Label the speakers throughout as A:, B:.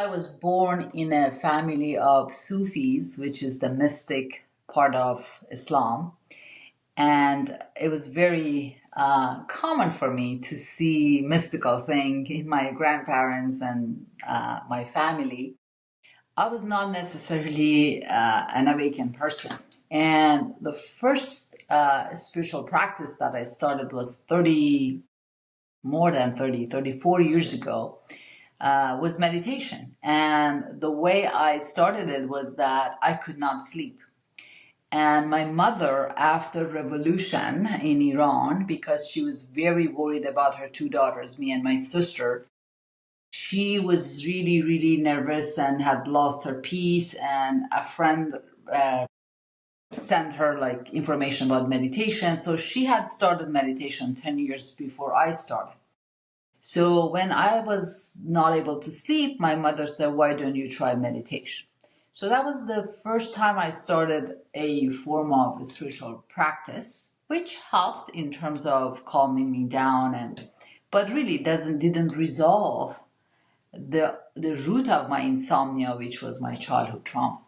A: I was born in a family of Sufis, which is the mystic part of Islam. And it was very common for me to see mystical thing in my grandparents and my family. I was not necessarily an awakened person. And the first spiritual practice that I started was more than 34 years ago, was meditation. And the way I started it was that I could not sleep. And my mother, after revolution in Iran, because she was very worried about her two daughters, me and my sister, she was really, really nervous and had lost her peace. And a friend sent her like information about meditation. So she had started meditation 10 years before I started. So when I was not able to sleep, my mother said, "Why don't you try meditation?" So that was the first time I started a form of spiritual practice, which helped in terms of calming me down, but really didn't resolve the root of my insomnia, which was my childhood trauma.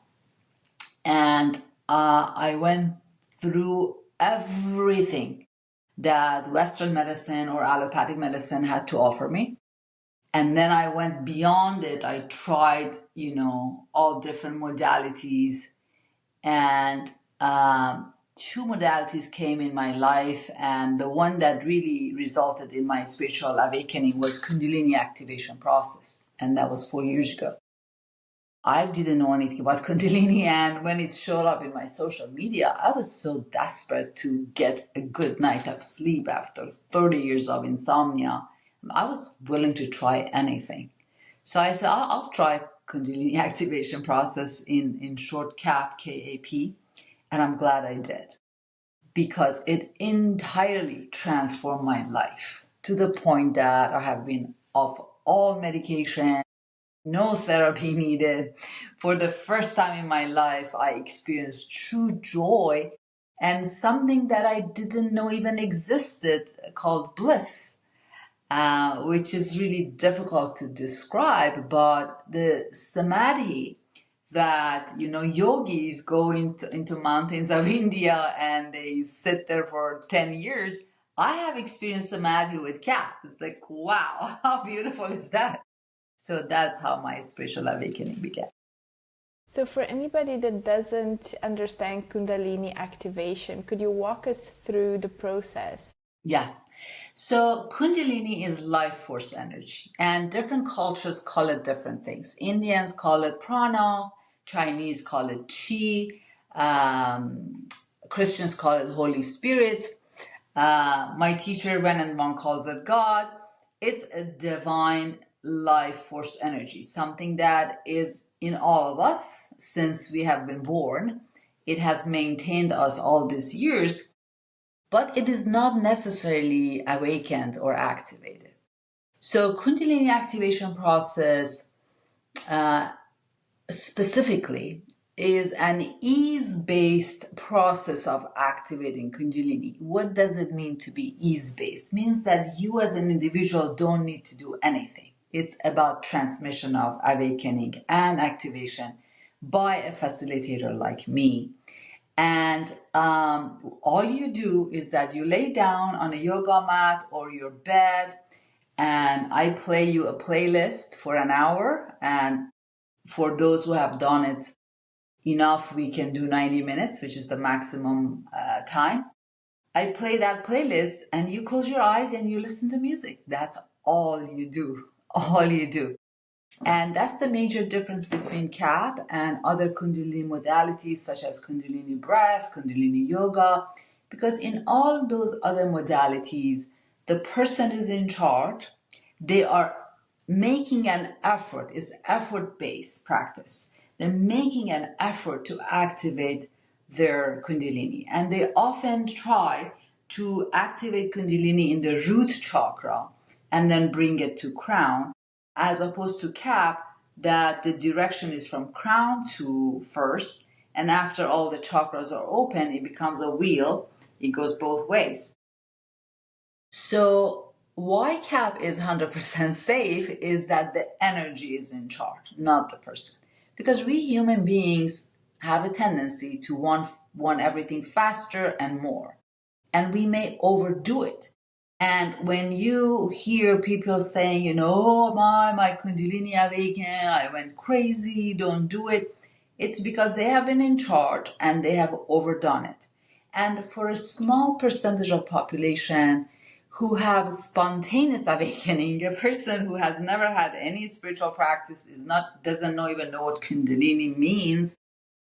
A: And I went through everything that Western medicine or allopathic medicine had to offer me. And then I went beyond it. I tried, all different modalities. And two modalities came in my life. And the one that really resulted in my spiritual awakening was Kundalini activation process. And that was 4 years ago. I didn't know anything about Kundalini, and when it showed up in my social media, I was so desperate to get a good night of sleep after 30 years of insomnia. I was willing to try anything. So I said, I'll try Kundalini activation process, in short KAP, KAP, and I'm glad I did, because it entirely transformed my life to the point that I have been off all medication, no therapy needed. For the first time in my life, I experienced true joy and something that I didn't know even existed called bliss, which is really difficult to describe. But the samadhi that, yogis go into mountains of India and they sit there for 10 years, I have experienced samadhi with cat. It's like, wow, how beautiful is that? So that's how my spiritual awakening began.
B: So for anybody that doesn't understand Kundalini activation, could you walk us through the process?
A: Yes. So Kundalini is life force energy, and different cultures call it different things. Indians call it prana, Chinese call it chi, Christians call it Holy Spirit. My teacher, Ren and Wang, calls it God. It's a divine life force energy, something that is in all of us since we have been born. It has maintained us all these years, but it is not necessarily awakened or activated. So Kundalini activation process specifically is an ease-based process of activating Kundalini. What does it mean to be ease-based? It means that you as an individual don't need to do anything. It's about transmission of awakening and activation by a facilitator like me. And all you do is that you lay down on a yoga mat or your bed, and I play you a playlist for an hour. And for those who have done it enough, we can do 90 minutes, which is the maximum time. I play that playlist, and you close your eyes and you listen to music. That's all you do. All you do. And that's the major difference between KAP and other Kundalini modalities such as Kundalini breath, Kundalini yoga, because in all those other modalities, the person is in charge. They are making an effort. It's effort-based practice. They're making an effort to activate their Kundalini. And they often try to activate Kundalini in the root chakra and then bring it to crown, as opposed to KAP, that the direction is from crown to first, and after all the chakras are open, it becomes a wheel. It goes both ways. So why CAP is 100% safe is that the energy is in charge, not the person. Because we human beings have a tendency to want everything faster and more. And we may overdo it. And when you hear people saying, oh, my Kundalini awakened, I went crazy, don't do it, it's because they have been in charge and they have overdone it. And for a small percentage of population who have spontaneous awakening, a person who has never had any spiritual practice doesn't even know what Kundalini means,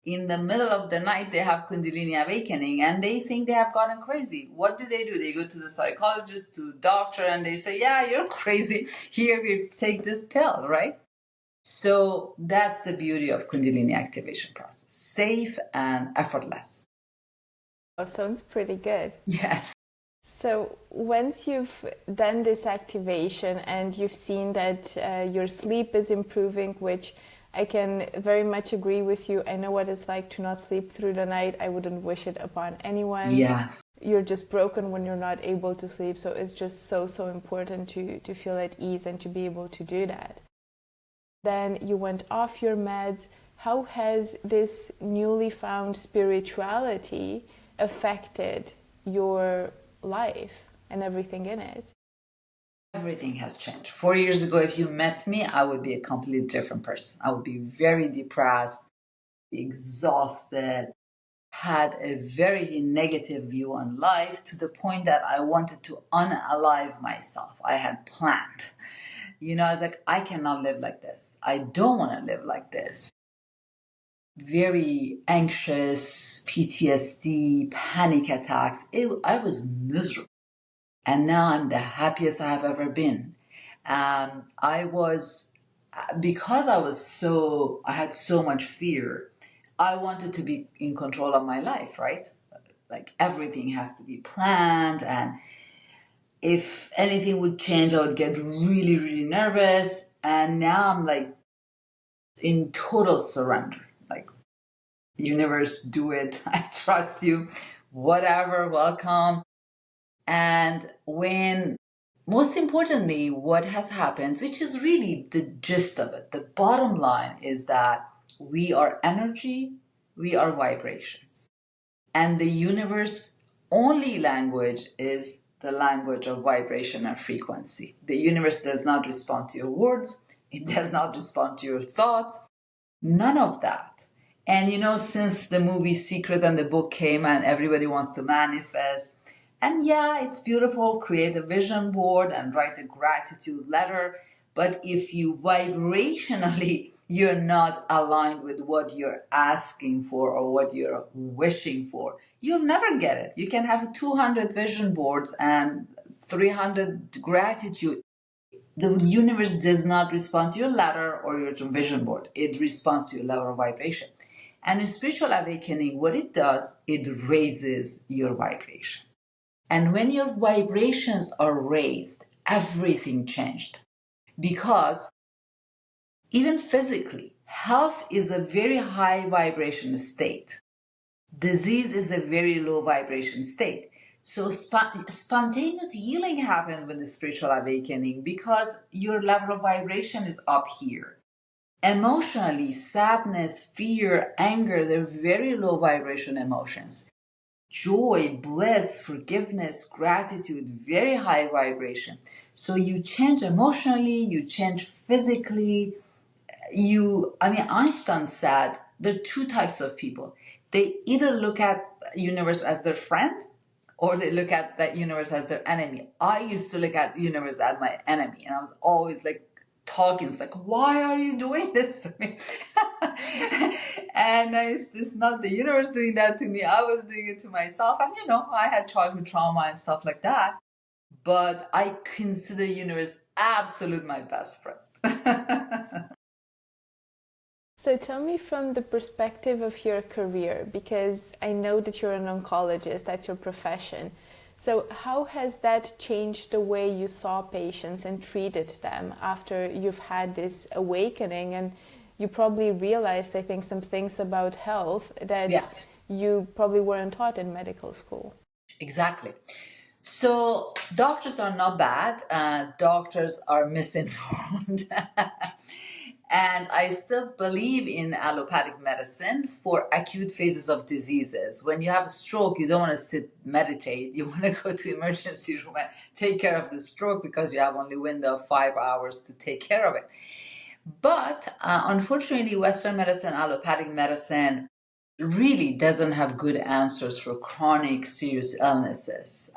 A: in the middle of the night they have Kundalini awakening and they think they have gotten crazy. What do? They go to the psychologist, to the doctor, and they say, yeah, you're crazy. Here, we take this pill, right? So that's the beauty of Kundalini activation process. Safe and effortless.
B: Oh, sounds pretty good.
A: Yes.
B: So once you've done this activation and you've seen that your sleep is improving, which I can very much agree with you. I know what it's like to not sleep through the night. I wouldn't wish it upon anyone.
A: Yes.
B: You're just broken when you're not able to sleep. So it's just so important to feel at ease and to be able to do that. Then you went off your meds. How has this newly found spirituality affected your life and everything in it?
A: Everything has changed. 4 years ago, if you met me, I would be a completely different person. I would be very depressed, exhausted, had a very negative view on life, to the point that I wanted to unalive myself. I had planned. I was like, I cannot live like this. I don't want to live like this. Very anxious, PTSD, panic attacks. I was miserable. And now I'm the happiest I have ever been. Because I had so much fear, I wanted to be in control of my life, right? Like everything has to be planned, and if anything would change, I would get really, really nervous. And now I'm like in total surrender. Like, universe, do it. I trust you. Whatever, welcome. And most importantly, what has happened, which is really the gist of it, the bottom line is that we are energy, we are vibrations. And the universe only language is the language of vibration and frequency. The universe does not respond to your words, it does not respond to your thoughts, none of that. And since the movie Secret and the book came and everybody wants to manifest, and yeah, it's beautiful, create a vision board and write a gratitude letter. But if you vibrationally, you're not aligned with what you're asking for or what you're wishing for, you'll never get it. You can have 200 vision boards and 300 gratitude. The universe does not respond to your letter or your vision board. It responds to your level of vibration. And in spiritual awakening, what it does, it raises your vibrations. And when your vibrations are raised, everything changed. Because even physically, health is a very high vibration state. Disease is a very low vibration state. So spontaneous healing happened with the spiritual awakening because your level of vibration is up here. Emotionally, sadness, fear, anger, they're very low vibration emotions. Joy, bliss, forgiveness, gratitude, very high vibration. So you change emotionally, you change physically. Einstein said there are two types of people. They either look at the universe as their friend or they look at that universe as their enemy. I used to look at the universe as my enemy, and I was always like talking. It's like, why are you doing this to me? And it's not the universe doing that to me. I was doing it to myself. And I had childhood trauma and stuff like that. But I consider the universe absolute my best friend.
B: So tell me from the perspective of your career, because I know that you're an oncologist, that's your profession. So how has that changed the way you saw patients and treated them after you've had this awakening? And you probably realized, I think, some things about health that
A: Yes.
B: you probably weren't taught in medical school.
A: Exactly. So doctors are not bad. Doctors are misinformed. And I still believe in allopathic medicine for acute phases of diseases. When you have a stroke, you don't want to sit meditate. You want to go to emergency room and take care of the stroke because you have only window of 5 hours to take care of it. But unfortunately, Western medicine, allopathic medicine, really doesn't have good answers for chronic serious illnesses.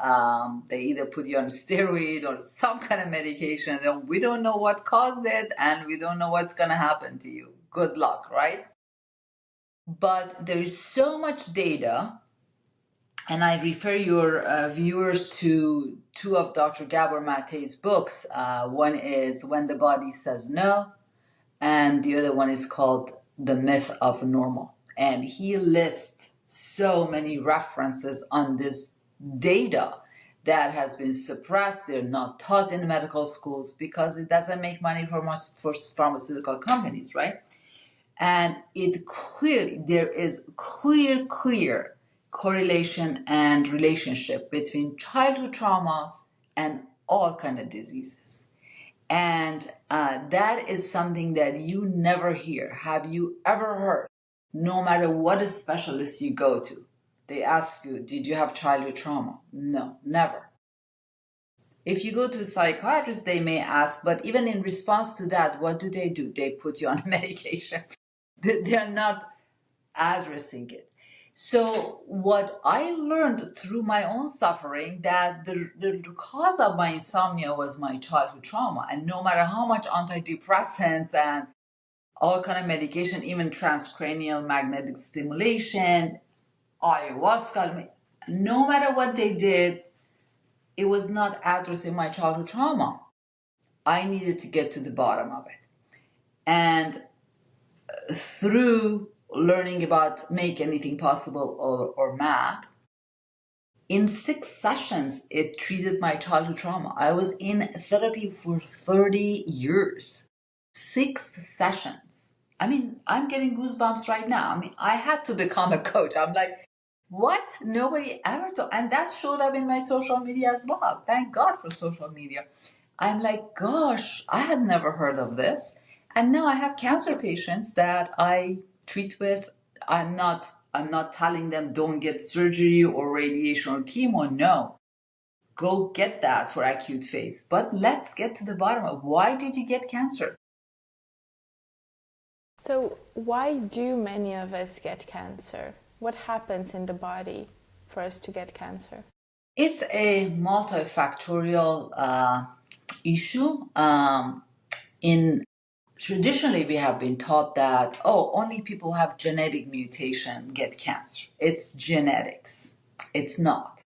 A: They either put you on steroid or some kind of medication, and we don't know what caused it, and we don't know what's going to happen to you. Good luck, right? But there is so much data, and I refer your viewers to two of Dr. Gabor Mate's books. One is When the Body Says No, and the other one is called The Myth of Normal. And he lists so many references on this data that has been suppressed. They're not taught in medical schools because it doesn't make money for pharmaceutical companies, right? And it clearly, there is clear correlation and relationship between childhood traumas and all kind of diseases. And that is something that you never hear. Have you ever heard, no matter what specialist you go to, they ask you, did you have childhood trauma? No, never. If you go to a psychiatrist, they may ask, but even in response to that, what do? They put you on medication. They are not addressing it. So what I learned through my own suffering, that the cause of my insomnia was my childhood trauma. And no matter how much antidepressants and all kind of medication, even transcranial magnetic stimulation, ayahuasca, no matter what they did, it was not addressing my childhood trauma. I needed to get to the bottom of it. And through learning about Make Anything Possible or MAP, in 6 sessions, it treated my childhood trauma. I was in therapy for 30 years. 6 sessions. I mean, I'm getting goosebumps right now. I mean, I had to become a coach. I'm like, what? Nobody ever told. And that showed up in my social media as well. Thank God for social media. I'm like, gosh, I had never heard of this. And now I have cancer patients that I treat with. I'm not telling them don't get surgery or radiation or chemo. No. Go get that for acute phase. But let's get to the bottom of why did you get cancer?
B: So, why do many of us get cancer? What happens in the body for us to get cancer?
A: It's a multifactorial issue. In Traditionally, we have been taught that only people who have genetic mutation get cancer. It's genetics. It's not.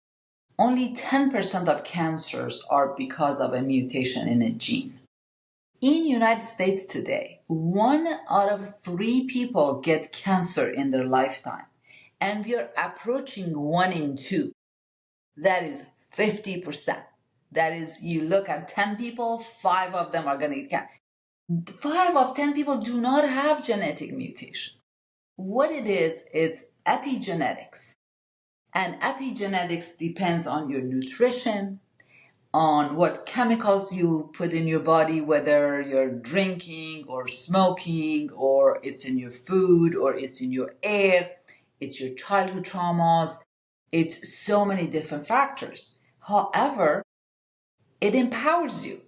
A: Only 10% of cancers are because of a mutation in a gene. In United States today, 1 out of 3 people get cancer in their lifetime, and we are approaching 1 in 2. That is 50%. That is, you look at 10 people, 5 of them are going to get cancer. 5 of 10 people do not have genetic mutation. What it is, it's epigenetics. And epigenetics depends on your nutrition, on what chemicals you put in your body, whether you're drinking or smoking, or it's in your food, or it's in your air, it's your childhood traumas. It's so many different factors. However, it empowers you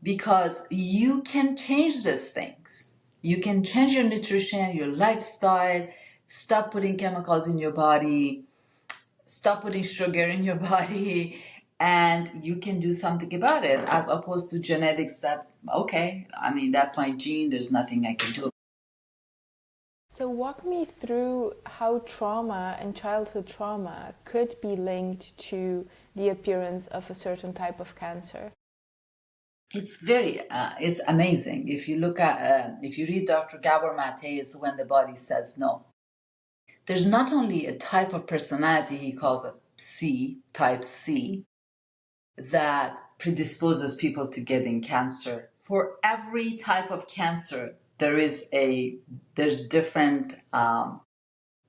A: because you can change these things. You can change your nutrition, your lifestyle, stop putting chemicals in your body, stop putting sugar in your body, and you can do something about it, as opposed to genetics that, okay, I mean, that's my gene, there's nothing I can do.
B: So, walk me through how trauma and childhood trauma could be linked to the appearance of a certain type of cancer.
A: It's amazing. If you look at, if you read Dr. Gabor Mate's When the Body Says No, there's not only a type of personality, he calls it type C, that predisposes people to getting cancer. For every type of cancer, there's different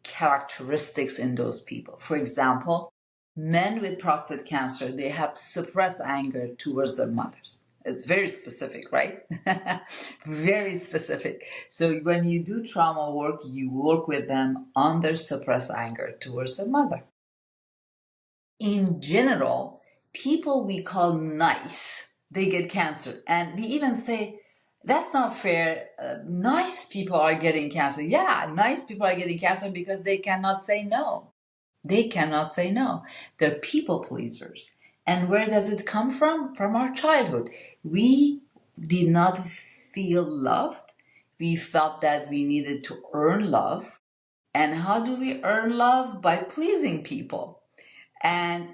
A: characteristics in those people. For example, Men with prostate cancer, they have suppressed anger towards their mothers. It's very specific, right? Very specific. So when you do trauma work, you work with them on their suppressed anger towards their mother. In general, people we call nice, they get cancer. And we even say, that's not fair. Nice people are getting cancer. Yeah, nice people are getting cancer because they cannot say no. They cannot say no. They're people pleasers. And where does it come from? From our childhood. We did not feel loved. We felt that we needed to earn love. And how do we earn love? By pleasing people. And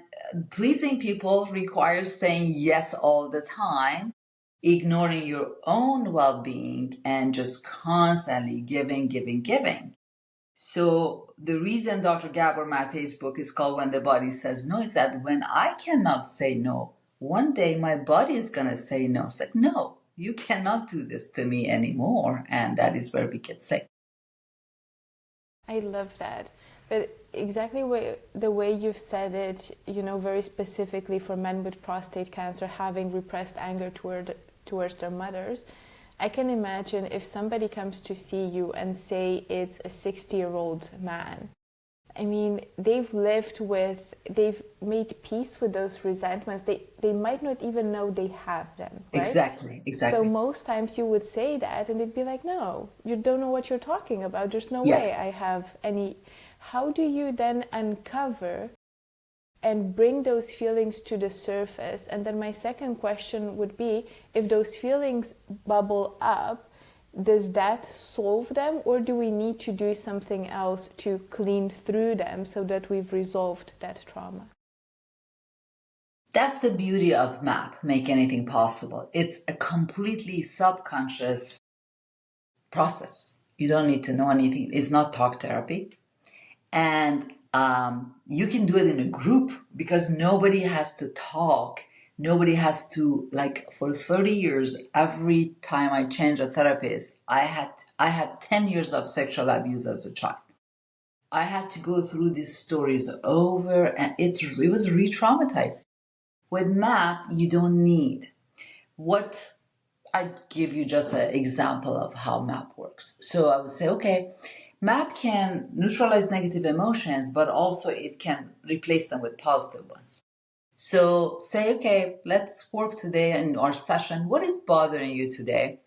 A: pleasing people requires saying yes all the time, ignoring your own well being, and just constantly giving, giving, giving. So, the reason Dr. Gabor Mate's book is called When the Body Says No is that when I cannot say no, one day my body is going to say no. It's like, no, you cannot do this to me anymore. And that is where we get sick.
B: I love that. But exactly the way you've said it, very specifically for men with prostate cancer having repressed anger towards their mothers, I can imagine if somebody comes to see you and say it's a 60-year-old man. I mean, they've made peace with those resentments. They might not even know they have them, right?
A: Exactly.
B: So most times you would say that and they'd be like, no, you don't know what you're talking about. There's no
A: Yes.
B: way I have any. How do you then uncover and bring those feelings to the surface? And then my second question would be, if those feelings bubble up, does that solve them, or do we need to do something else to clean through them so that we've resolved that trauma?
A: That's the beauty of MAP, Make Anything Possible. It's a completely subconscious process. You don't need to know anything. It's not talk therapy. And you can do it in a group because nobody has to talk. Nobody has to, like, for 30 years, every time I changed a therapist, I had 10 years of sexual abuse as a child. I had to go through these stories over, and it was re-traumatized. With MAP, you don't need. What I give you just an example of how MAP works. So I would say, okay, MAP can neutralize negative emotions, but also it can replace them with positive ones. So say, okay, let's work today in our session. What is bothering you today?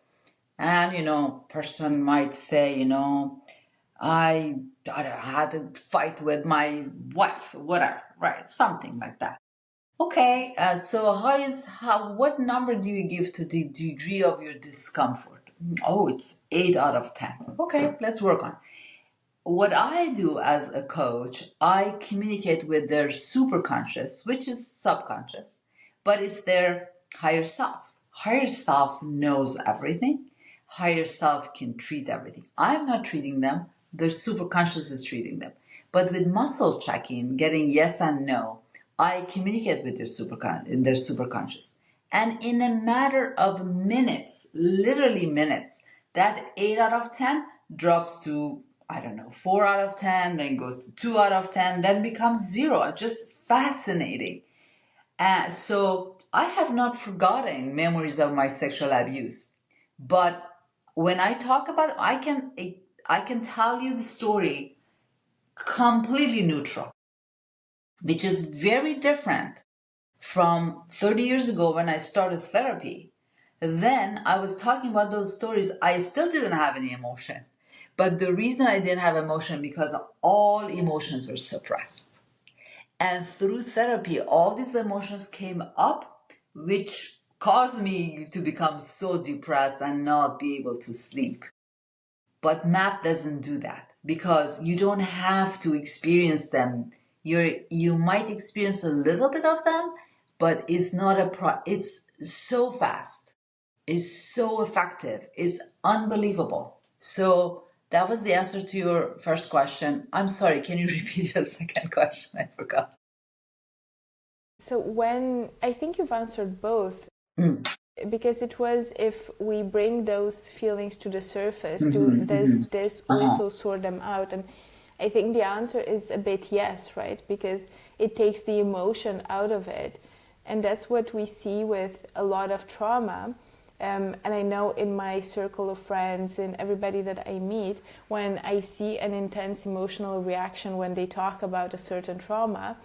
A: And, person might say, I had a fight with my wife, whatever, right? Something like that. Okay, so what number do you give to the degree of your discomfort? Oh, it's 8 out of 10. Okay, let's work on it. What I do as a coach, I communicate with their superconscious, which is subconscious, but it's their higher self. Higher self knows everything. Higher self can treat everything. I'm not treating them, their superconscious is treating them. But with muscle checking, getting yes and no, I communicate with their superconscious. And in a matter of minutes, literally minutes, that 8 out of 10 drops to, I don't know, 4 out of 10, then goes to 2 out of 10, then becomes 0. Just fascinating. So I have not forgotten memories of my sexual abuse. But when I talk about it, I can tell you the story completely neutral, which is very different from 30 years ago when I started therapy. Then I was talking about those stories. I still didn't have any emotion. But the reason I didn't have emotion because all emotions were suppressed. And through therapy, all these emotions came up, which caused me to become so depressed and not be able to sleep. But MAP doesn't do that because you don't have to experience them. You might experience a little bit of them, but it's not it's so fast. It's so effective. It's unbelievable. So that was the answer to your first question. I'm sorry, can you repeat your second question? I forgot.
B: So when I think you've answered both, because it was, if we bring those feelings to the surface, does this also sort them out? And I think the answer is a bit yes, right? Because it takes the emotion out of it. And that's what we see with a lot of trauma. And I know in my circle of friends and everybody that I meet, when I see an intense emotional reaction when they talk about a certain trauma,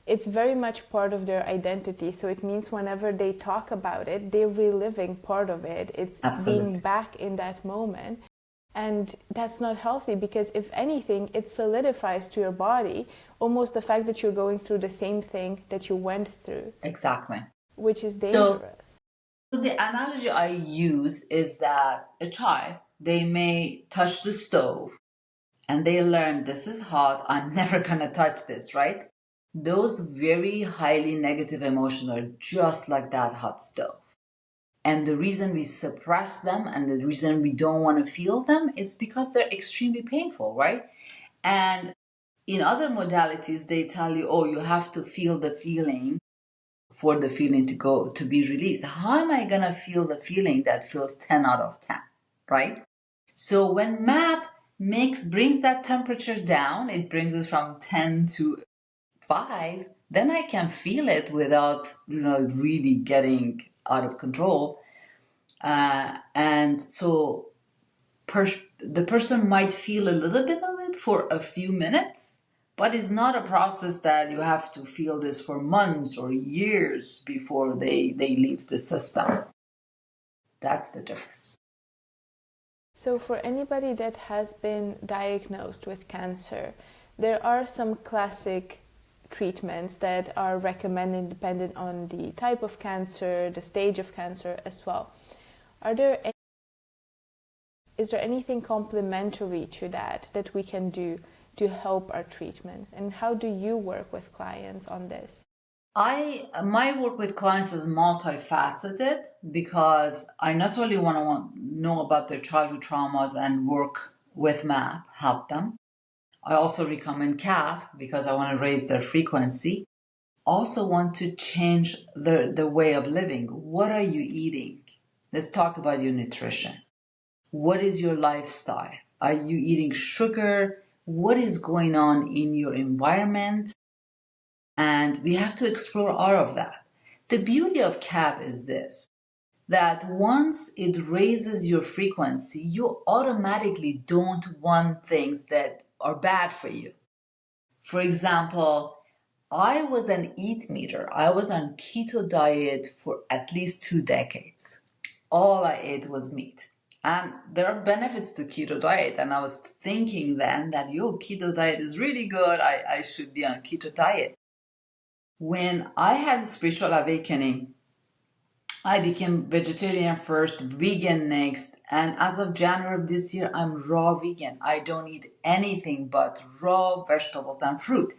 B: it's very much part of their identity. So it means whenever they talk about it, they're reliving part of it. It's
A: Absolutely.
B: being back in that moment. And that's not healthy, because if anything, it solidifies to your body almost the fact that you're going through the same thing that you went through.
A: Exactly.
B: Which is
A: So,
B: dangerous.
A: so the analogy I use is that a child, they may touch the stove and they learn this is hot, I'm never gonna touch this, right? Those very highly negative emotions are just like that hot stove. And the reason we suppress them and the reason we don't want to feel them is because they're extremely painful, right? And in other modalities, they tell you, oh, you have to feel the feeling for the feeling to be released. How am I going to feel the feeling that feels 10 out of 10, right? So when MAP brings that temperature down, it brings it from 10 to 5, then I can feel it without, really getting out of control. And so the person might feel a little bit of it for a few minutes, but it's not a process that you have to feel this for months or years before they leave the system. That's the difference.
B: So for anybody that has been diagnosed with cancer, there are some classic treatments that are recommended depending on the type of cancer, the stage of cancer as well. Is there anything complementary to that we can do to help our treatment? And how do you work with clients on this?
A: My work with clients is multifaceted because I not only want to know about their childhood traumas and work with MAP, help them. I also recommend CAF because I want to raise their frequency. Also want to change the way of living. What are you eating? Let's talk about your nutrition. What is your lifestyle? Are you eating sugar? What is going on in your environment? And we have to explore all of that. The beauty of CAP is this, that once it raises your frequency, you automatically don't want things that are bad for you. For example, I was an eat meter. I was on keto diet for at least 2 decades. All I ate was meat. And there are benefits to keto diet. And I was thinking then that, keto diet is really good. I should be on keto diet. When I had a spiritual awakening, I became vegetarian first, vegan next, and as of January of this year, I'm raw vegan. I don't eat anything but raw vegetables and fruit.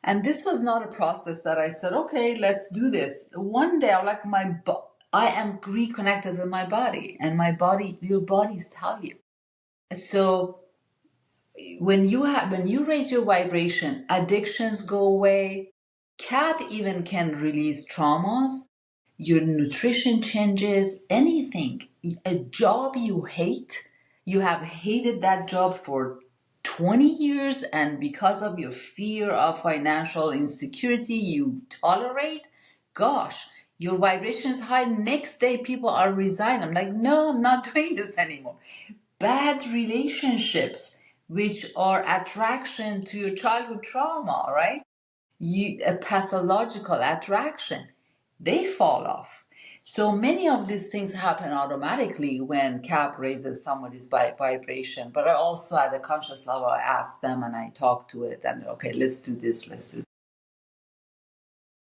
A: And this was not a process that I said, okay, let's do this. One day, I'm like, I am reconnected with my body, and your bodies tell you. So when you raise your vibration, addictions go away. CAP even can release traumas. Your nutrition changes, anything. A job you hate, you have hated that job for 20 years, and because of your fear of financial insecurity, you tolerate. Gosh, your vibration is high. Next day, people are resigning. I'm like, no, I'm not doing this anymore. Bad relationships, which are attraction to your childhood trauma, right? A pathological attraction, they fall off. So many of these things happen automatically when CAP raises somebody's vibration. But I also, at a conscious level, I ask them and I talk to it and, okay, let's do this, let's do that.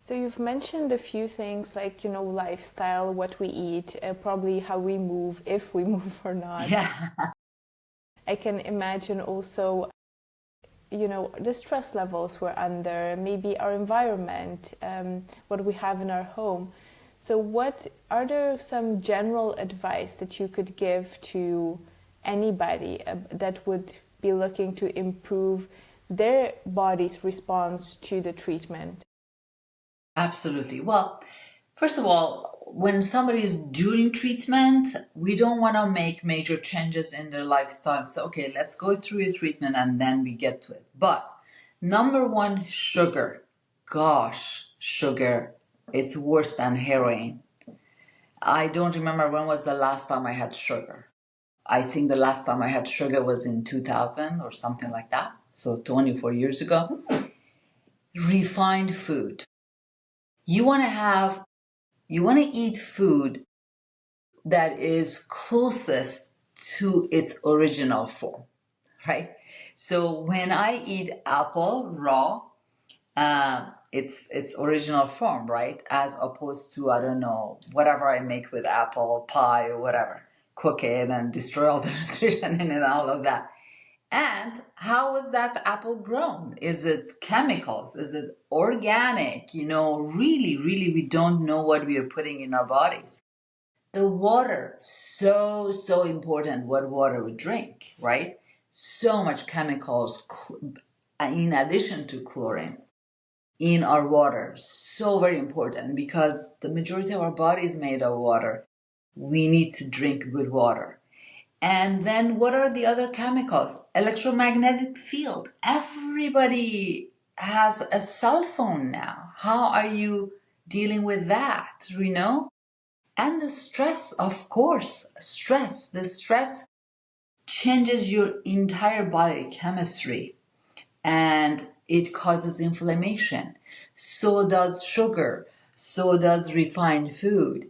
B: So you've mentioned a few things like, lifestyle, what we eat, probably how we move, if we move or not.
A: Yeah.
B: I can imagine also, the stress levels we're under, maybe our environment, what we have in our home. So are there some general advice that you could give to anybody that would be looking to improve their body's response to the treatment?
A: Absolutely. Well, first of all, when somebody is during treatment, we don't want to make major changes in their lifestyle. So, okay, let's go through your treatment and then we get to it. But number one, sugar. Gosh, sugar is worse than heroin. I don't remember when was the last time I had sugar. I think the last time I had sugar was in 2000 or something like that. So 24 years ago. Refined food. You want to have, you want to eat food that is closest to its original form, right? So when I eat apple raw, its original form, right? As opposed to, I don't know, whatever I make with apple pie or whatever, cook it and destroy all the nutrition in it and all of that. And how is that apple grown? Is it chemicals? Is it organic? Really, really, we don't know what we are putting in our bodies. The water, so important what water we drink, right? So much chemicals in addition to chlorine in our water. So very important because the majority of our body is made of water. We need to drink good water. And then what are the other chemicals? Electromagnetic field. Everybody has a cell phone now. How are you dealing with that? And the stress, of course, stress. The stress changes your entire biochemistry and it causes inflammation. So does sugar. So does refined food.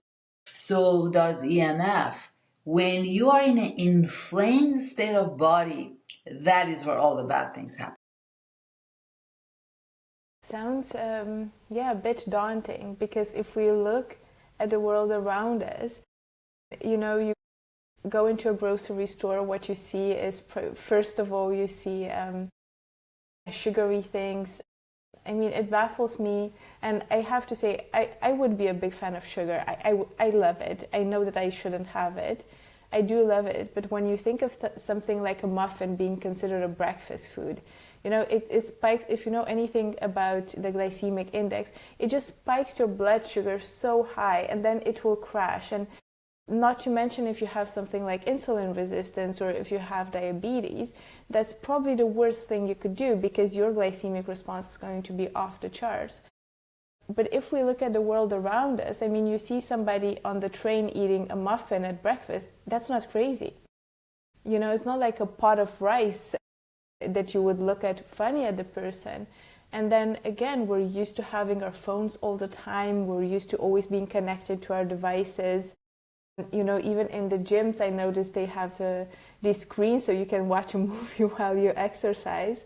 A: So does EMF. When you are in an inflamed state of body, that is where all the bad things happen.
B: Sounds, a bit daunting, because if we look at the world around us, you go into a grocery store, what you see is, first of all, you see sugary things. I mean, it baffles me, and I have to say, I would be a big fan of sugar. I love it. I know that I shouldn't have it. I do love it, but when you think of something like a muffin being considered a breakfast food, it spikes. If you know anything about the glycemic index, it just spikes your blood sugar so high, and then it will crash. And not to mention, if you have something like insulin resistance or if you have diabetes, that's probably the worst thing you could do, because your glycemic response is going to be off the charts. But if we look at the world around us, I mean, you see somebody on the train eating a muffin at breakfast, that's not crazy. It's not like a pot of rice that you would look at funny at the person. And then again, we're used to having our phones all the time. We're used to always being connected to our devices. Even in the gyms, I noticed they have these screens so you can watch a movie while you exercise.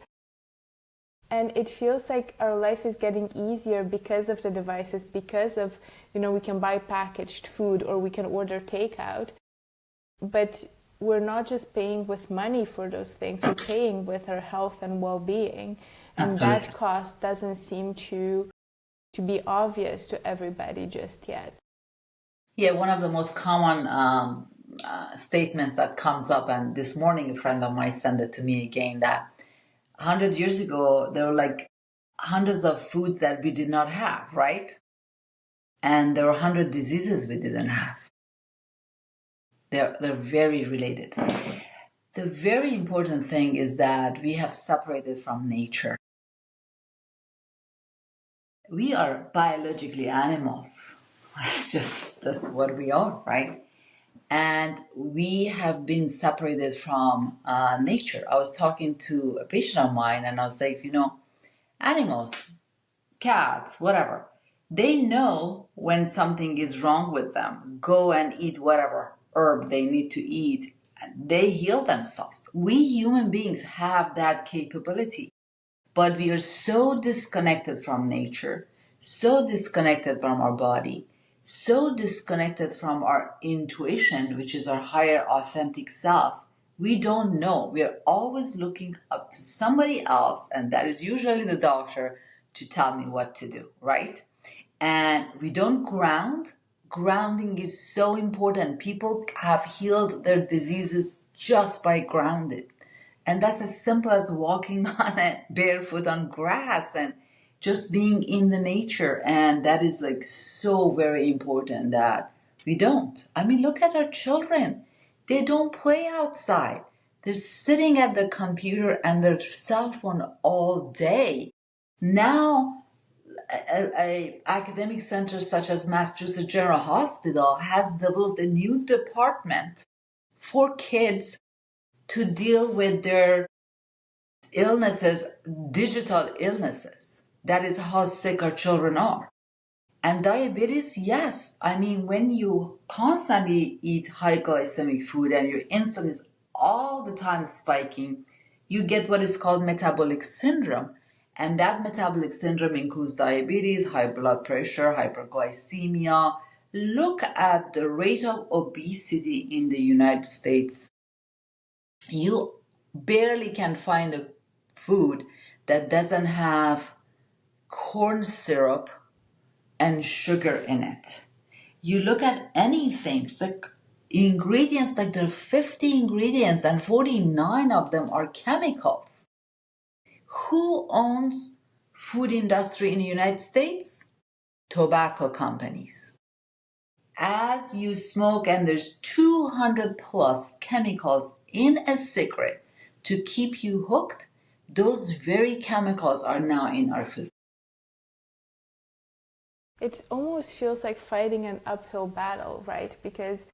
B: And it feels like our life is getting easier because of the devices, because of, we can buy packaged food or we can order takeout. But we're not just paying with money for those things, we're paying with our health and well-being. And
A: Absolutely.
B: that cost doesn't seem to be obvious to everybody just yet.
A: Yeah, one of the most common statements that comes up, and this morning a friend of mine sent it to me again, that 100 years ago, there were like hundreds of foods that we did not have, right? And there were 100 diseases we didn't have. They're very related. The very important thing is that we have separated from nature. We are biologically animals. That's what we are, right? And we have been separated from nature. I was talking to a patient of mine and I was like, animals, cats, whatever, they know when something is wrong with them. Go and eat whatever herb they need to eat. They heal themselves. We human beings have that capability, but we are so disconnected from nature, so disconnected from our body, so disconnected from our intuition, which is our higher authentic self. We don't know. We are always looking up to somebody else, and that is usually the doctor, to tell me what to do, right? And we don't ground. Grounding is so important. People have healed their diseases just by grounding. And that's as simple as walking on it barefoot on grass and just being in the nature. And that is like so very important that we don't. I mean, look at our children. They don't play outside. They're sitting at the computer and their cell phone all day. Now, a academic center such as Massachusetts General Hospital has developed a new department for kids to deal with their illnesses, digital illnesses. That is how sick our children are. And diabetes, yes. I mean, when you constantly eat high glycemic food and your insulin is all the time spiking, you get what is called metabolic syndrome. And that metabolic syndrome includes diabetes, high blood pressure, hyperglycemia. Look at the rate of obesity in the United States. You barely can find a food that doesn't have corn syrup and sugar in it. You look at anything, it's like ingredients, like there are 50 ingredients and 49 of them are chemicals. Who owns food industry in the United States? Tobacco companies. As you smoke, and there's 200 plus chemicals in a cigarette to keep you hooked, those very chemicals are now in our food.
B: It almost feels like fighting an uphill battle, right? Because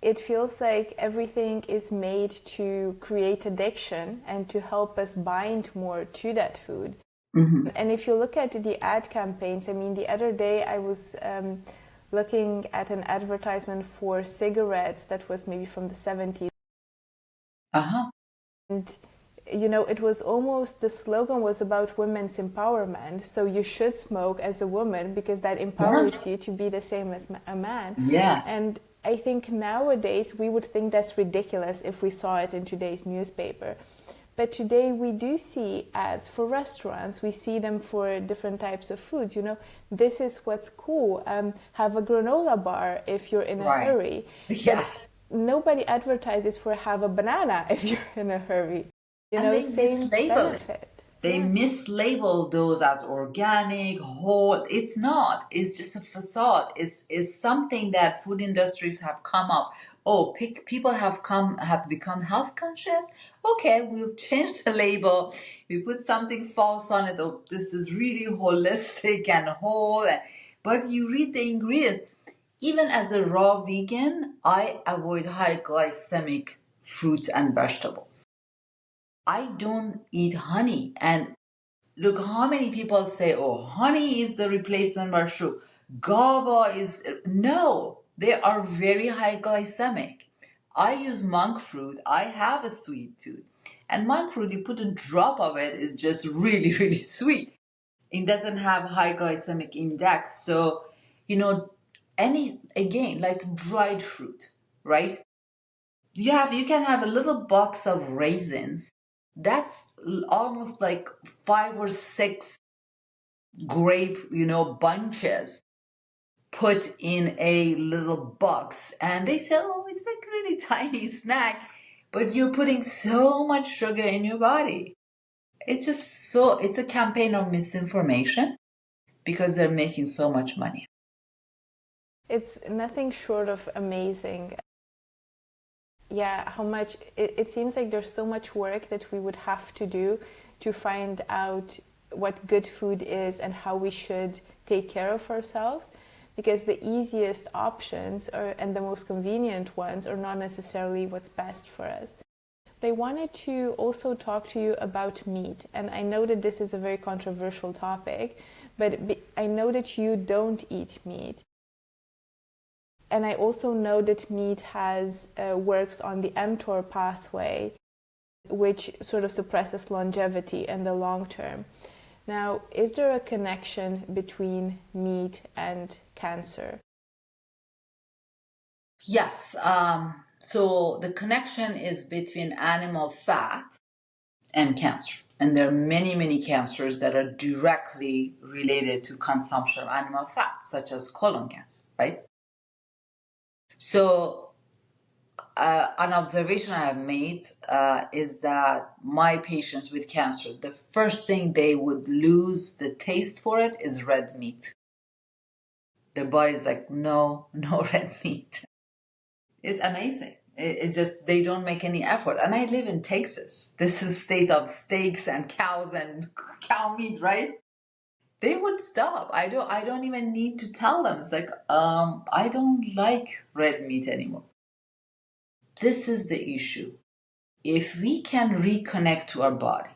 B: it feels like everything is made to create addiction and to help us bind more to that food. Mm-hmm. And if you look at the ad campaigns, I mean, the other day I was looking at an advertisement for cigarettes that was maybe from the 70s.
A: Uh-huh.
B: And you know, it was almost, the slogan was about women's empowerment. So you should smoke as a woman because that empowers you to be the same as a man.
A: Yes.
B: And I think nowadays we would think that's ridiculous if we saw it in today's newspaper. But today we do see ads for restaurants. We see them for different types of foods. You know, this is what's cool. Have a granola bar if you're in a hurry.
A: Yes.
B: But nobody advertises for have a banana if you're in a hurry. You
A: and
B: know,
A: they
B: same
A: mislabel
B: benefit.
A: it. They mislabel those as organic, whole. It's not. It's just a facade. It's something that food industries have come up. Oh, people have become health conscious. Okay, we'll change the label. We put something false on it. Oh, this is really holistic and whole. But you read the ingredients. Even as a raw vegan, I avoid high glycemic fruits and vegetables. I don't eat honey. And look how many people say, oh, honey is the replacement for sugar. Guava is. No, they are very high glycemic. I use monk fruit. I have a sweet tooth. And monk fruit, you put a drop of it, is just really, really sweet. It doesn't have high glycemic index. So, you know, again, like dried fruit, right? You can have a little box of raisins. That's almost like 5 or 6 grape, bunches put in a little box. And they say, oh, it's like a really tiny snack, but you're putting so much sugar in your body. It's a campaign of misinformation because they're making so much money.
B: It's nothing short of amazing. Yeah, how much it seems like there's so much work that we would have to do to find out what good food is and how we should take care of ourselves, because the easiest options and the most convenient ones are not necessarily what's best for us. But I wanted to also talk to you about meat, and I know that this is a very controversial topic, but I know that you don't eat meat. And I also know that meat works on the mTOR pathway, which sort of suppresses longevity in the long term. Now, is there a connection between meat and cancer?
A: Yes. So the connection is between animal fat and cancer. And there are many, many cancers that are directly related to consumption of animal fat, such as colon cancer, right? So an observation I have made is that my patients with cancer, the first thing they would lose the taste for it is red meat. Their body's like, no, no red meat. It's amazing. It's just they don't make any effort. And I live in Texas. This is a state of steaks and cows and cow meat, right? They would stop. I don't even need to tell them. It's like, I don't like red meat anymore. This is the issue. If we can reconnect to our body,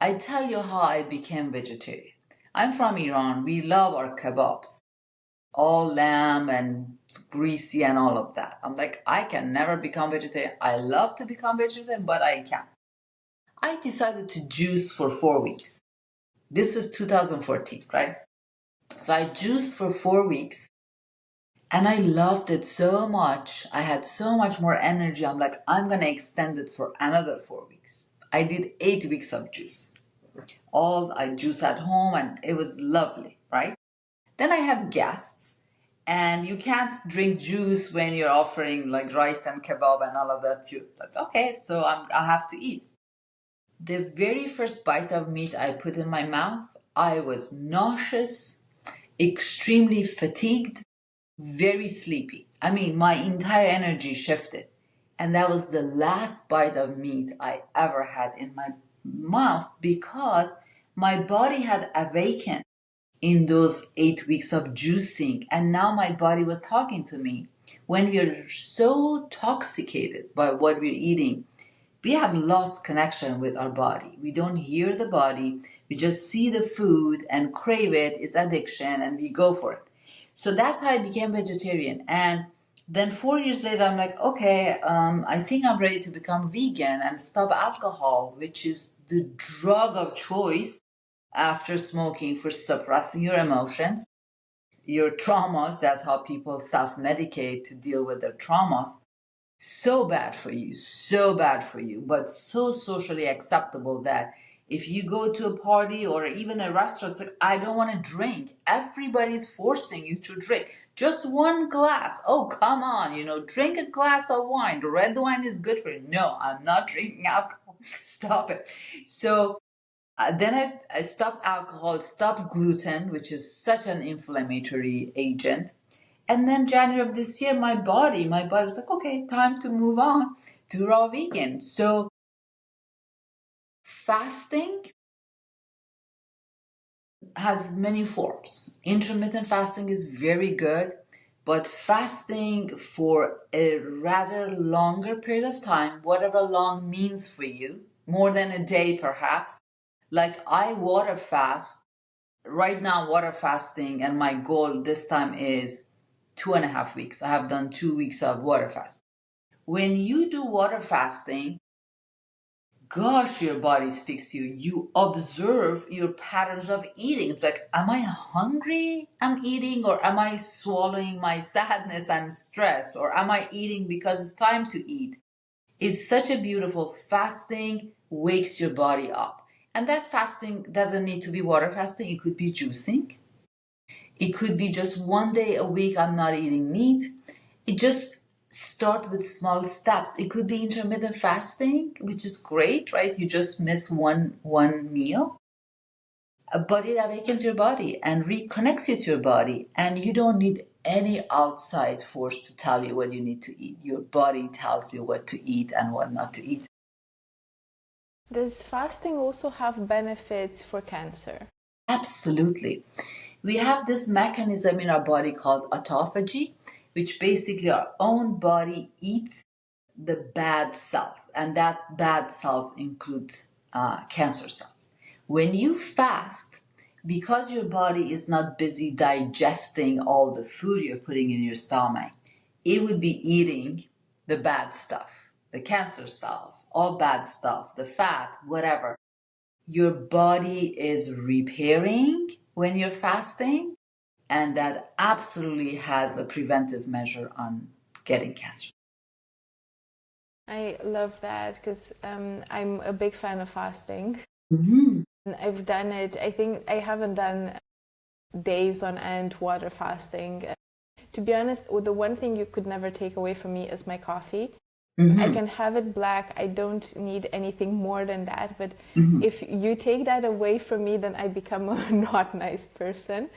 A: I tell you how I became vegetarian. I'm from Iran. We love our kebabs, all lamb and greasy and all of that. I'm like, I can never become vegetarian. I love to become vegetarian, but I can't. I decided to juice for 4 weeks. This was 2014, right? So I juiced for 4 weeks and I loved it so much. I had so much more energy. I'm like, I'm going to extend it for another 4 weeks. I did 8 weeks of juice. All I juice at home and it was lovely, right? Then I had guests and you can't drink juice when you're offering like rice and kebab and all of that too. Like, okay, so I have to eat. The very first bite of meat I put in my mouth, I was nauseous, extremely fatigued, very sleepy. I mean, my entire energy shifted. And that was the last bite of meat I ever had in my mouth because my body had awakened in those 8 weeks of juicing. And now my body was talking to me. When we are so intoxicated by what we're eating, we have lost connection with our body. We don't hear the body. We just see the food and crave it. It's addiction and we go for it. So that's how I became vegetarian. And then 4 years later, I'm like, okay, I think I'm ready to become vegan and stop alcohol, which is the drug of choice after smoking for suppressing your emotions, your traumas. That's how people self medicate to deal with their traumas. So bad for you, so bad for you, but so socially acceptable that if you go to a party or even a restaurant, it's like, I don't want to drink. Everybody's forcing you to drink. Just one glass. Oh, come on, drink a glass of wine. The red wine is good for you. No, I'm not drinking alcohol. Stop it. So then I stopped alcohol, stopped gluten, which is such an inflammatory agent. And then January of this year, my body was like, okay, time to move on to raw vegan. So fasting has many forms. Intermittent fasting is very good, but fasting for a rather longer period of time, whatever long means for you, more than a day perhaps. Like I water fast. Right now, water fasting, and my goal this time is 2.5 weeks. I have done 2 weeks of water fasting. When you do water fasting, gosh, your body speaks to you. You observe your patterns of eating. It's like, am I hungry? I'm eating, or am I swallowing my sadness and stress, or am I eating because it's time to eat? It's such a beautiful fasting, wakes your body up. And that fasting doesn't need to be water fasting, it could be juicing. It could be just one day a week I'm not eating meat. It just start with small steps. It could be intermittent fasting, which is great, right? You just miss one meal, but it awakens your body and reconnects you to your body, and you don't need any outside force to tell you what you need to eat. Your body tells you what to eat and what not to eat.
B: Does fasting also have benefits for cancer?
A: Absolutely. We have this mechanism in our body called autophagy, which basically our own body eats the bad cells, and that bad cells includes cancer cells. When you fast, because your body is not busy digesting all the food you're putting in your stomach, it would be eating the bad stuff, the cancer cells, all bad stuff, the fat, whatever. Your body is repairing when you're fasting, and that absolutely has a preventive measure on getting cancer.
B: I love that because I'm a big fan of fasting.
A: Mm-hmm.
B: I've done it. I think I haven't done days on end water fasting. To be honest, the one thing you could never take away from me is my coffee. I
A: Mm-hmm.
B: can have it black. I don't need anything more than that. But
A: Mm-hmm.
B: if you take that away from me, then I become a not nice person.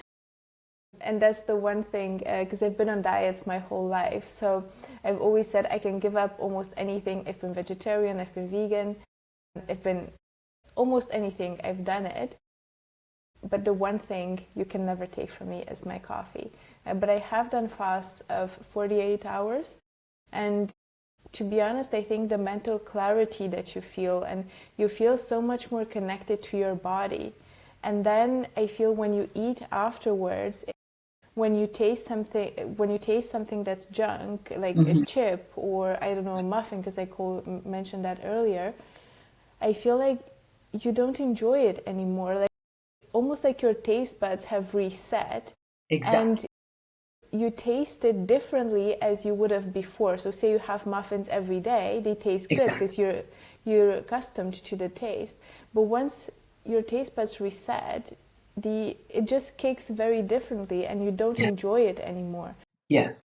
B: And that's the one thing, because I've been on diets my whole life. So I've always said I can give up almost anything. I've been vegetarian, I've been vegan, I've been almost anything, I've done it. But the one thing you can never take from me is my coffee. But I have done fasts of 48 hours. And to be honest, I think the mental clarity that you feel, and you feel so much more connected to your body. And then I feel when you eat afterwards, when you taste something that's junk, like a
A: Mm-hmm.
B: chip or I don't know, a muffin, because mentioned that earlier, I feel like you don't enjoy it anymore. Like almost like your taste buds have reset,
A: Exactly.
B: and you taste it differently as you would have before. So say you have muffins every day, they taste good
A: Exactly.
B: because you're accustomed to the taste. But once your taste buds reset, it just kicks very differently and you don't
A: Yeah.
B: enjoy it anymore.
A: Yes.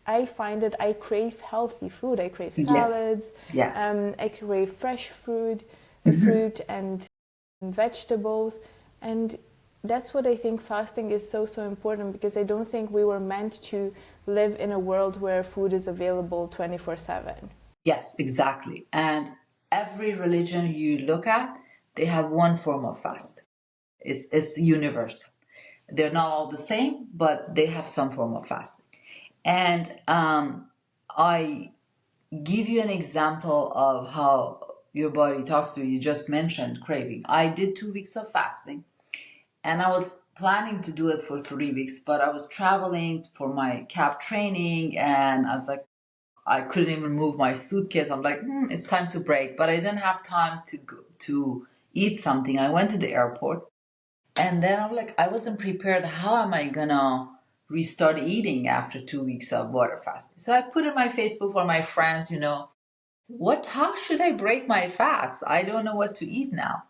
B: I find that I crave healthy food. I crave
A: Yes.
B: salads.
A: Yes.
B: I crave fresh fruit,
A: Mm-hmm.
B: fruit and vegetables, and that's what I think fasting is so important, because I don't think we were meant to live in a world where food is available 24/7.
A: Yes, exactly. And every religion you look at, they have one form of fast. It's universal. They're not all the same, but they have some form of fasting. And I give you an example of how your body talks to you. You just mentioned craving. I did 2 weeks of fasting, and I was planning to do it for 3 weeks, but I was traveling for my CAP training, and I was like, I couldn't even move my suitcase. I'm like, it's time to break, but I didn't have time to go, to eat something. I went to the airport, and then I'm like, I wasn't prepared. How am I gonna restart eating after 2 weeks of water fasting? So I put in my Facebook for my friends, how should I break my fast? I don't know what to eat now.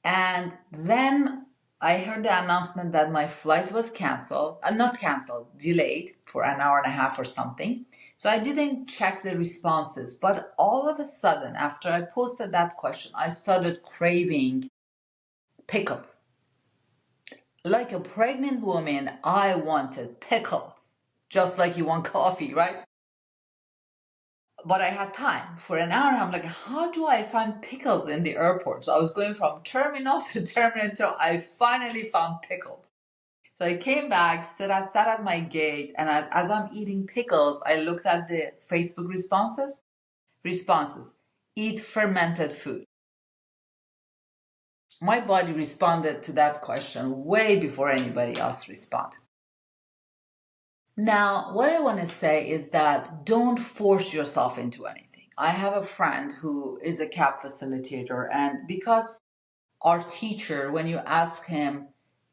A: And then I heard the announcement that my flight was canceled, not canceled, delayed for an hour and a half or something. So I didn't check the responses. But all of a sudden, after I posted that question, I started craving pickles. Like a pregnant woman, I wanted pickles, just like you want coffee, right? But I had time for an hour. I'm like, how do I find pickles in the airport? So I was going from terminal to terminal. I finally found pickles. So I came back, sat at my gate, and as I'm eating pickles, I looked at the Facebook responses. Responses: eat fermented food. My body responded to that question way before anybody else responded. Now, what I want to say is that don't force yourself into anything. I have a friend who is a CAP facilitator, and because our teacher, when you ask him,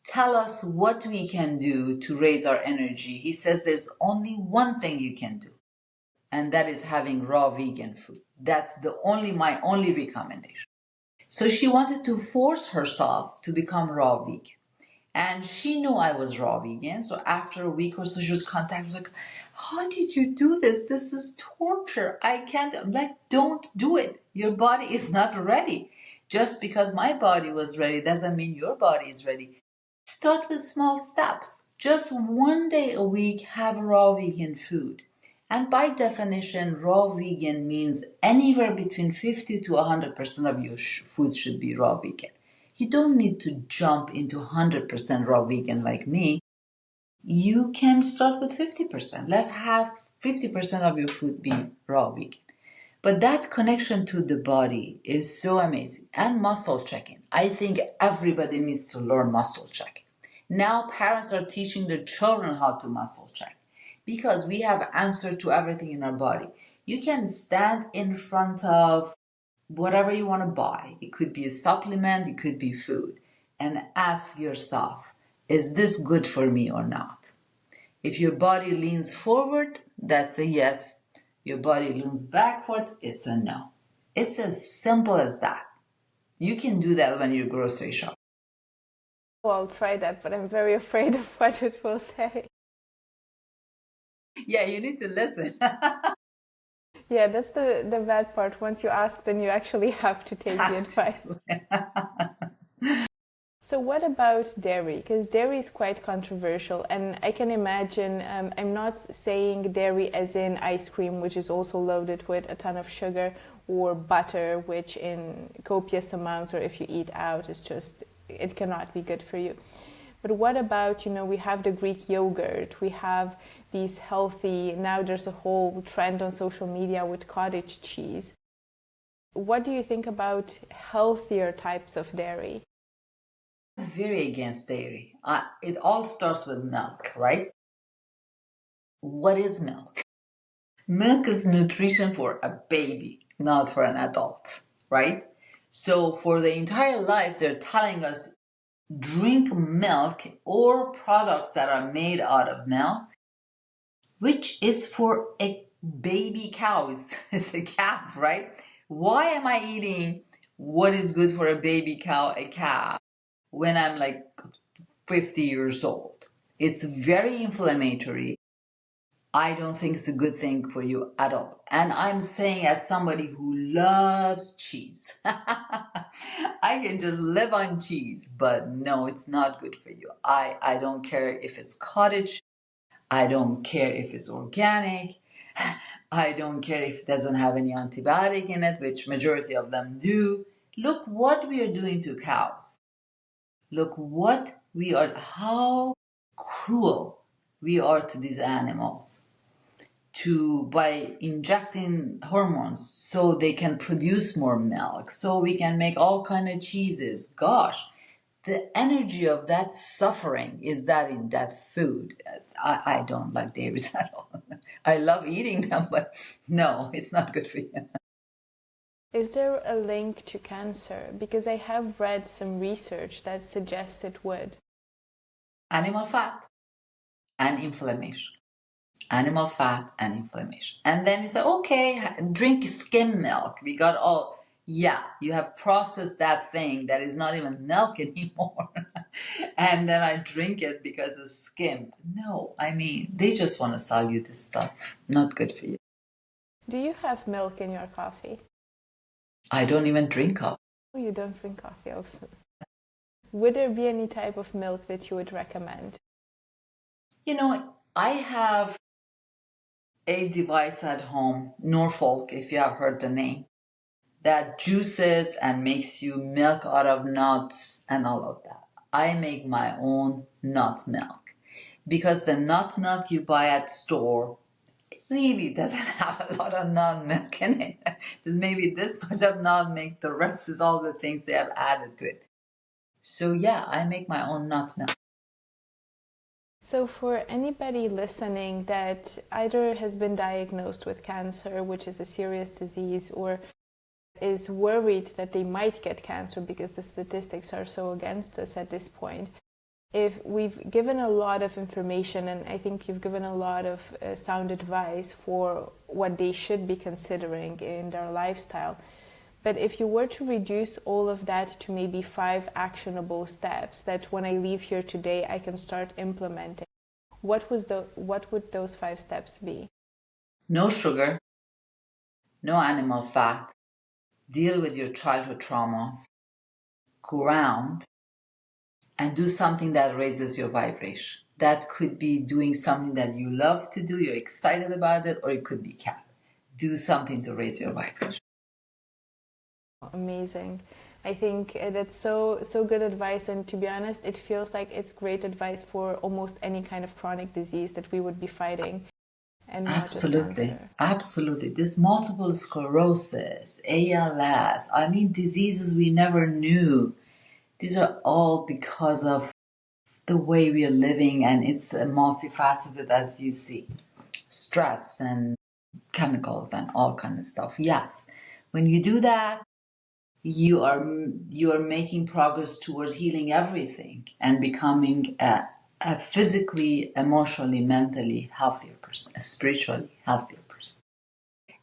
A: tell us what we can do to raise our energy, he says there's only one thing you can do, and that is having raw vegan food. That's my only recommendation. So she wanted to force herself to become raw vegan. And she knew I was raw vegan. So after a week or so, she was contacting me like, how did you do this? This is torture. I can't. I'm like, don't do it. Your body is not ready. Just because my body was ready doesn't mean your body is ready. Start with small steps. Just one day a week, have raw vegan food. And by definition, raw vegan means anywhere between 50 to 100% of your food should be raw vegan. You don't need to jump into 100% raw vegan like me. You can start with 50%. Let's have 50% of your food be raw vegan. But that connection to the body is so amazing. And muscle checking. I think everybody needs to learn muscle checking. Now parents are teaching their children how to muscle check because we have answer to everything in our body. You can stand in front of whatever you want to buy. It could be a supplement, it could be food, and ask yourself, is this good for me or not? If your body leans forward, that's a yes. Your body leans backwards, it's a no. It's as simple as that. You can do that when you grocery shop.
B: Well, I'll try that, but I'm very afraid of what it will say.
A: Yeah, you need to listen.
B: Yeah, that's the bad part. Once you ask, then you actually have to take the advice. So, what about dairy? Because dairy is quite controversial, and I can imagine. I'm not saying dairy as in ice cream, which is also loaded with a ton of sugar, or butter, which in copious amounts, or if you eat out, is just, it cannot be good for you. But what about, we have the Greek yogurt, we have these healthy, now there's a whole trend on social media with cottage cheese. What do you think about healthier types of dairy?
A: I'm very against dairy. It all starts with milk, right? What is milk? Milk is nutrition for a baby, not for an adult, right? So for the entire life, they're telling us drink milk or products that are made out of milk, which is for a baby cow. It's a calf, right? Why am I eating what is good for a baby cow, a calf, when I'm like 50 years old? It's very inflammatory. I don't think it's a good thing for you at all. And I'm saying, as somebody who loves cheese, I can just live on cheese, but no, it's not good for you. I don't care if it's cottage, I don't care if it's organic, I don't care if it doesn't have any antibiotic in it, which majority of them do. Look what we are doing to cows. Look what we are, how cruel we are to these animals to by injecting hormones so they can produce more milk, so we can make all kind of cheeses. Gosh, the energy of that suffering is that in that food. I don't like dairies at all. I love eating them, but no, it's not good for you.
B: Is there a link to cancer? Because I have read some research that suggests it would.
A: Animal fat and inflammation. Animal fat and inflammation. And then you say, okay, drink skim milk. We got all, yeah, you have processed that thing that is not even milk anymore. And then I drink it because it's skim. No, I mean, they just want to sell you this stuff. Not good for you.
B: Do you have milk in your coffee?
A: I don't even drink coffee.
B: Oh, you don't drink coffee also. Would there be any type of milk that you would recommend?
A: I have a device at home, Norfolk, if you have heard the name, that juices and makes you milk out of nuts and all of that. I make my own nut milk because the nut milk you buy at store really doesn't have a lot of nut milk in it. There's maybe this much of nut milk, the rest is all the things they have added to it. So yeah, I make my own nut milk.
B: So, for anybody listening that either has been diagnosed with cancer, which is a serious disease, or is worried that they might get cancer because the statistics are so against us at this point, if we've given a lot of information, and I think you've given a lot of sound advice for what they should be considering in their lifestyle. But if you were to reduce all of that to maybe 5 actionable steps that when I leave here today I can start implementing, what would those 5 steps be?
A: No sugar, no animal fat, deal with your childhood traumas, ground, and do something that raises your vibration. That could be doing something that you love to do, you're excited about it, or it could be cat. Do something to raise your vibration.
B: Amazing. I think that's so good advice, and to be honest, it feels like it's great advice for almost any kind of chronic disease that we would be fighting, and not just
A: Absolutely.
B: cancer.
A: Absolutely. This multiple sclerosis, ALS, I mean, diseases we never knew. These are all because of the way we are living, and it's multifaceted, as you see. Stress and chemicals and all kind of stuff. Yes. When you do that, you are making progress towards healing everything and becoming a physically, emotionally, mentally healthier person, a spiritually healthier person.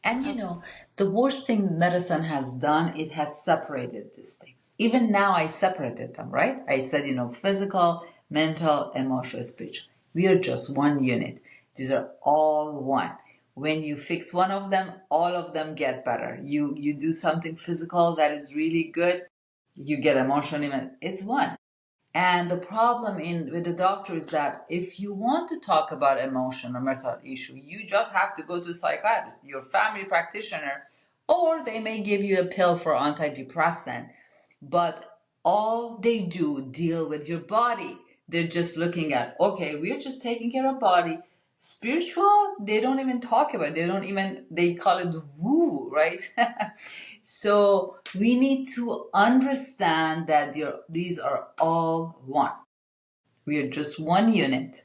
A: And the worst thing medicine has done, it has separated these things. Even now, I separated them, right? I said, physical, mental, emotional, spiritual. We are just one unit. These are all one. When you fix one of them, all of them get better. You do something physical that is really good, you get emotional even. It's one. And the problem with the doctor is that if you want to talk about emotion or mental issue, you just have to go to a psychiatrist, your family practitioner, or they may give you a pill for antidepressant. But all they do deal with your body. They're just looking at, okay, we're just taking care of body. Spiritual, they don't even talk about it. They call it woo, right? So we need to understand that these are all one. We are just one unit.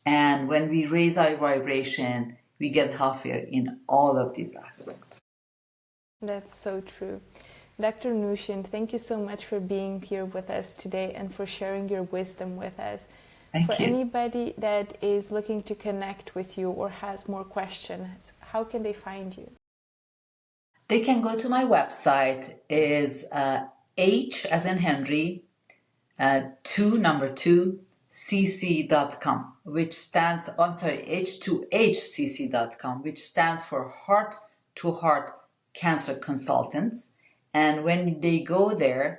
A: And when we raise our vibration, we get healthier in all of these aspects.
B: That's so true. Dr. Noushin, thank you so much for being here with us today and for sharing your wisdom with us. For
A: Thank you.
B: anybody that is looking to connect with you or has more questions, how can they find you?
A: They can go to my website, is H as in Henry, 2 cc.com, which stands, I'm sorry, H2HCC.com, which stands for Heart to Heart Cancer Consultants. And when they go there,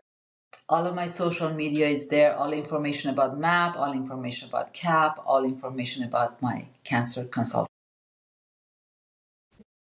A: all of my social media is there, all information about MAP, all information about CAP, all information about my cancer consultant.